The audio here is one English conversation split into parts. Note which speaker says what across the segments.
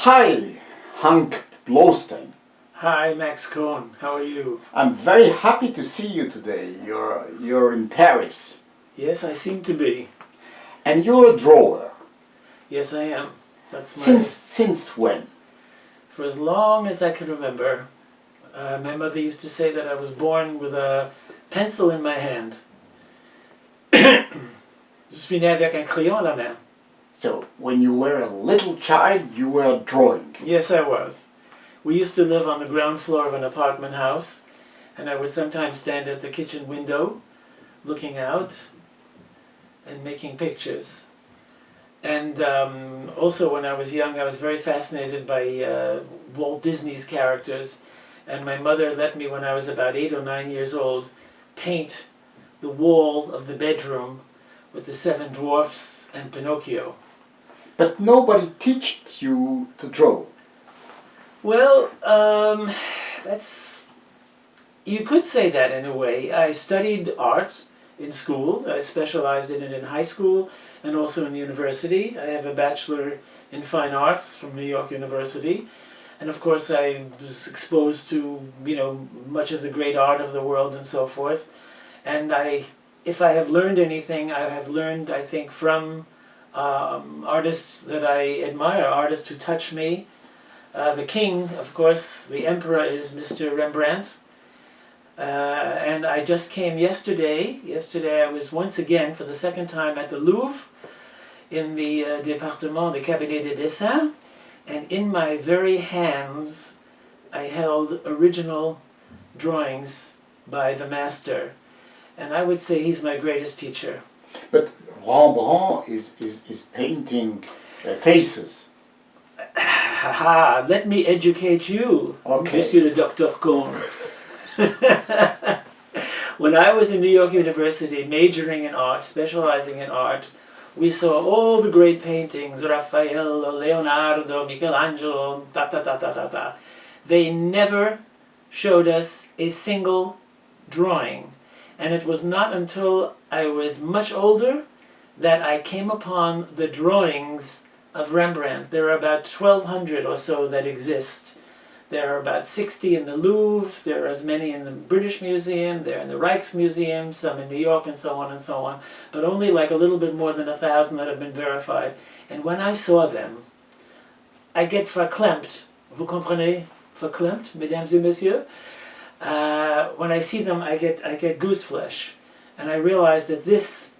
Speaker 1: Hi, Hank Blaustein.
Speaker 2: Hi, Max Kohn. How are you?
Speaker 1: I'm very happy to see you today. You're in Paris.
Speaker 2: Yes, I seem to be.
Speaker 1: And you're a drawer.
Speaker 2: Yes, I am. That's my...
Speaker 1: Since when?
Speaker 2: For as long as I can remember. My mother used to say that I was born with a pencil in my hand. Je suis né avec un crayon à la main.
Speaker 1: So, when you were a little child, you were drawing.
Speaker 2: Yes, I was. We used to live on the ground floor of an apartment house, and I would sometimes stand at the kitchen window, looking out and making pictures. And also when I was young, I was very fascinated by Walt Disney's characters. And my mother let me, when I was about 8 or 9 years old, paint the wall of the bedroom with the 7 Dwarfs and Pinocchio.
Speaker 1: But nobody taught you to draw.
Speaker 2: Well, you could say that in a way. I studied art in school. I specialized in it in high school and also in university. I have a bachelor in fine arts from New York University. And of course I was exposed to, much of the great art of the world and so forth. And if I have learned anything, I have learned, I think, from artists that I admire, artists who touch me. The king, of course, the emperor is Mr. Rembrandt. And I just came yesterday. Yesterday I was once again, for the second time, at the Louvre in the Département de Cabinet des Dessins. And in my very hands I held original drawings by the master. And I would say he's my greatest teacher.
Speaker 1: But Rembrandt is painting faces.
Speaker 2: Haha, let me educate you,
Speaker 1: Okay.
Speaker 2: Monsieur le Dr. Kohn. When I was in New York University, majoring in art, specializing in art, we saw all the great paintings, Raphael, Leonardo, Michelangelo, ta. They never showed us a single drawing. And it was not until I was much older that I came upon the drawings of Rembrandt. There are about 1,200 or so that exist. There are about 60 in the Louvre, there are as many in the British Museum, there are in the Rijksmuseum, some in New York, and so on, but only like a little bit more than 1,000 that have been verified. And when I saw them, I get verklempt. Vous comprenez? Verklempt, mesdames et messieurs? When I see them, I get goose flesh. And I realize that this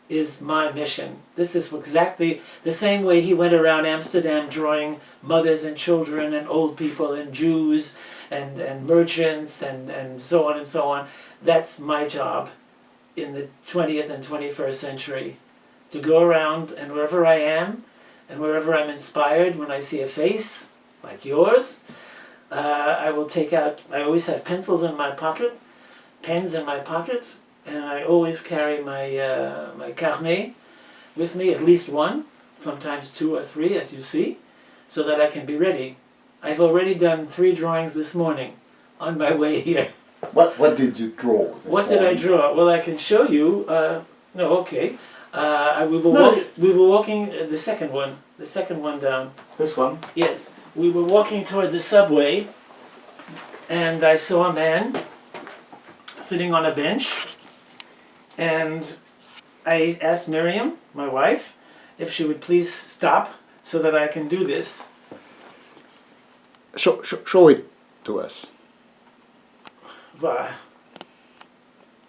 Speaker 2: is my mission. This is exactly the same way he went around Amsterdam drawing mothers and children and old people and Jews and merchants and so on and so on. That's my job in the 20th and 21st century. To go around and wherever I am and wherever I'm inspired, when I see a face like yours, I will take out, I always have pencils in my pocket, pens in my pocket, and I always carry my my carnet with me, at least one, sometimes 2 or 3, as you see, so that I can be ready. I've already done 3 drawings this morning on my way here.
Speaker 1: What did you draw this
Speaker 2: What did I
Speaker 1: morning?
Speaker 2: draw? Well, I can show you. No, okay. We were walking the second one down.
Speaker 1: This one?
Speaker 2: Yes, we were walking toward the subway, and I saw a man sitting on a bench. And I asked Miriam, my wife, if she would please stop so that I can do this.
Speaker 1: Show it to us.
Speaker 2: Voilà.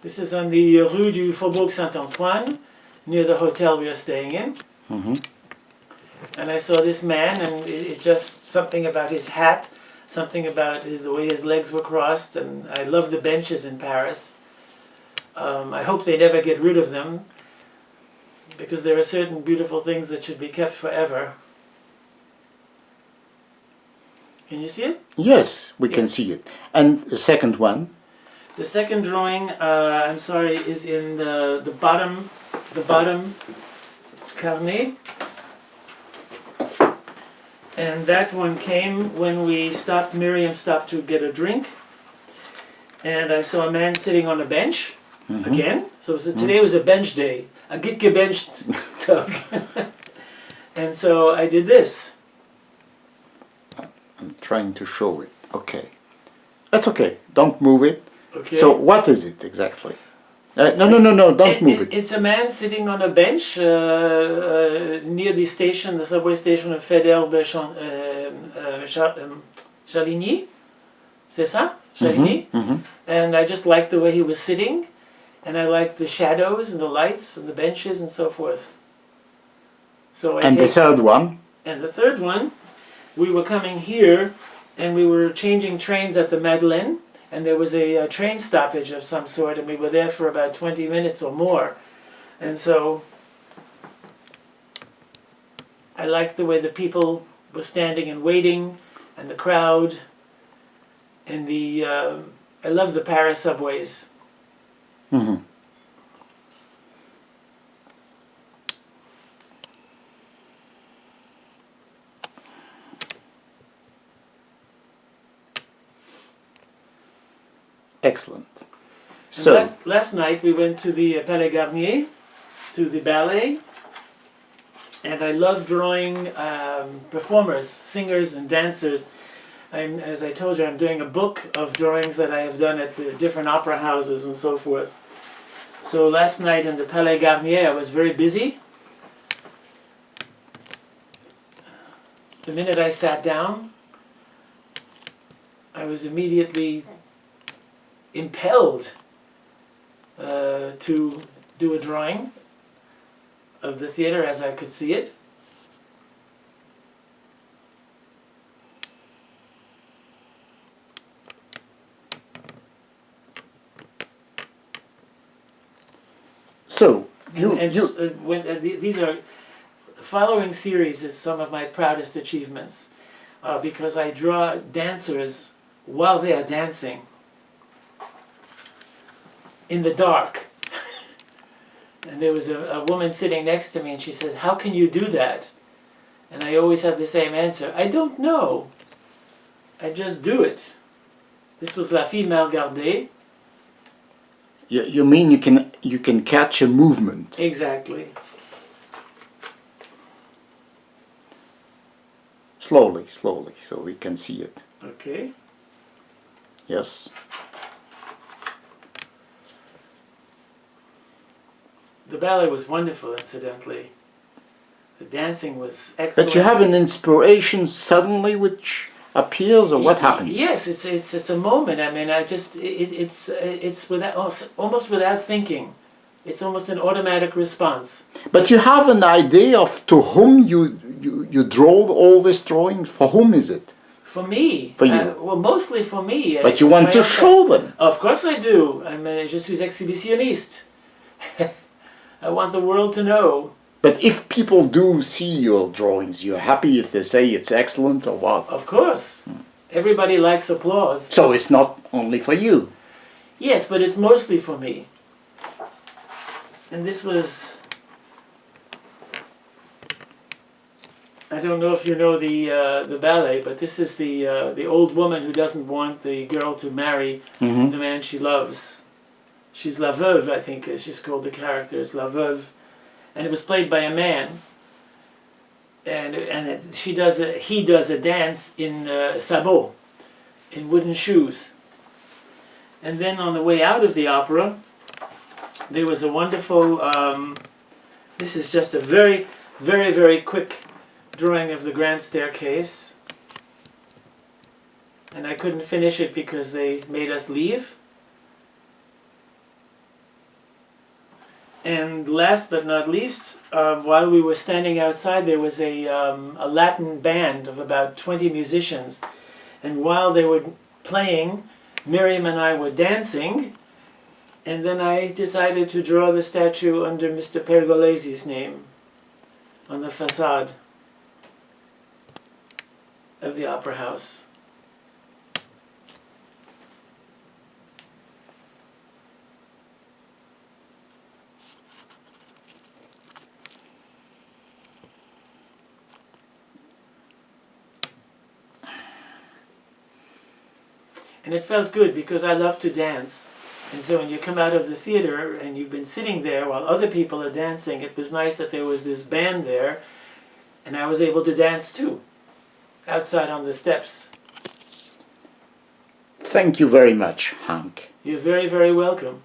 Speaker 2: This is on the Rue du Faubourg Saint-Antoine, near the hotel we are staying in.
Speaker 1: Mm-hmm.
Speaker 2: And I saw this man, and it just something about his hat, something about the way his legs were crossed, and I love the benches in Paris. I hope they never get rid of them, because there are certain beautiful things that should be kept forever. Can you see it?
Speaker 1: Yes, we can see it. And the second one?
Speaker 2: The second drawing, I'm sorry, is in the bottom carnet. And that one came when Miriam stopped to get a drink. And I saw a man sitting on a bench. Mm-hmm. Again, so today was a bench day, a get gebenched tug. And so I did this.
Speaker 1: I'm trying to show it. Okay. That's okay. Don't move it.
Speaker 2: Okay.
Speaker 1: So what is it exactly? No, don't move it.
Speaker 2: It's a man sitting on a bench near the station, the subway station of Chaligny. C'est ça? Chaligny? And I just liked the way he was sitting, and I liked the shadows and the lights and the benches and so forth. So
Speaker 1: the third one?
Speaker 2: And the third one, we were coming here, and we were changing trains at the Madeleine, and there was a train stoppage of some sort, and we were there for about 20 minutes or more. And so I liked the way the people were standing and waiting, and the crowd, and I love the Paris subways.
Speaker 1: Mm-hmm. Excellent. So
Speaker 2: last night we went to the Palais Garnier, to the ballet, and I love drawing performers, singers and dancers. As I told you, I'm doing a book of drawings that I have done at the different opera houses and so forth. So last night in the Palais Garnier I was very busy. The minute I sat down, I was immediately impelled to do a drawing of the theater as I could see it.
Speaker 1: So
Speaker 2: these are the following series is some of my proudest achievements because I draw dancers while they are dancing in the dark. And there was a woman sitting next to me, and she says, "How can you do that?" And I always have the same answer: I don't know. I just do it. This was La Fille Mal Gardée.
Speaker 1: You mean you can catch a movement?
Speaker 2: Exactly.
Speaker 1: Slowly, so we can see it.
Speaker 2: Okay.
Speaker 1: Yes.
Speaker 2: The ballet was wonderful, incidentally. The dancing was excellent.
Speaker 1: But you have an inspiration suddenly which appears, or what happens?
Speaker 2: Yes, it's a moment. I mean, it's without, almost without thinking. It's almost an automatic response.
Speaker 1: But you have an idea of to whom you draw all this drawing. For whom is it?
Speaker 2: For me.
Speaker 1: For you.
Speaker 2: Well, mostly for me.
Speaker 1: But you want to show them.
Speaker 2: Of course I do. Je suis exhibitionniste. I want the world to know.
Speaker 1: But if people do see your drawings, you're happy if they say it's excellent or what?
Speaker 2: Of course. Everybody likes applause.
Speaker 1: So it's not only for you.
Speaker 2: Yes, but it's mostly for me. And this was... I don't know if you know the ballet, but this is the old woman who doesn't want the girl to marry the man she loves. She's La Veuve, I think she's called, the character is La Veuve. And it was played by a man. And he does a dance in sabots, in wooden shoes. And then on the way out of the opera, there was a wonderful, this is just a very, very, very quick drawing of the grand staircase. And I couldn't finish it because they made us leave. And last but not least, while we were standing outside, there was a Latin band of about 20 musicians. And while they were playing, Miriam and I were dancing. And then I decided to draw the statue under Mr. Pergolesi's name on the facade of the Opera House. And it felt good because I love to dance. And so when you come out of the theater and you've been sitting there while other people are dancing, it was nice that there was this band there and I was able to dance too, outside on the steps.
Speaker 1: Thank you very much, Hank.
Speaker 2: You're very, very welcome.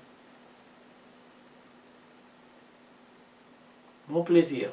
Speaker 2: Mon plaisir.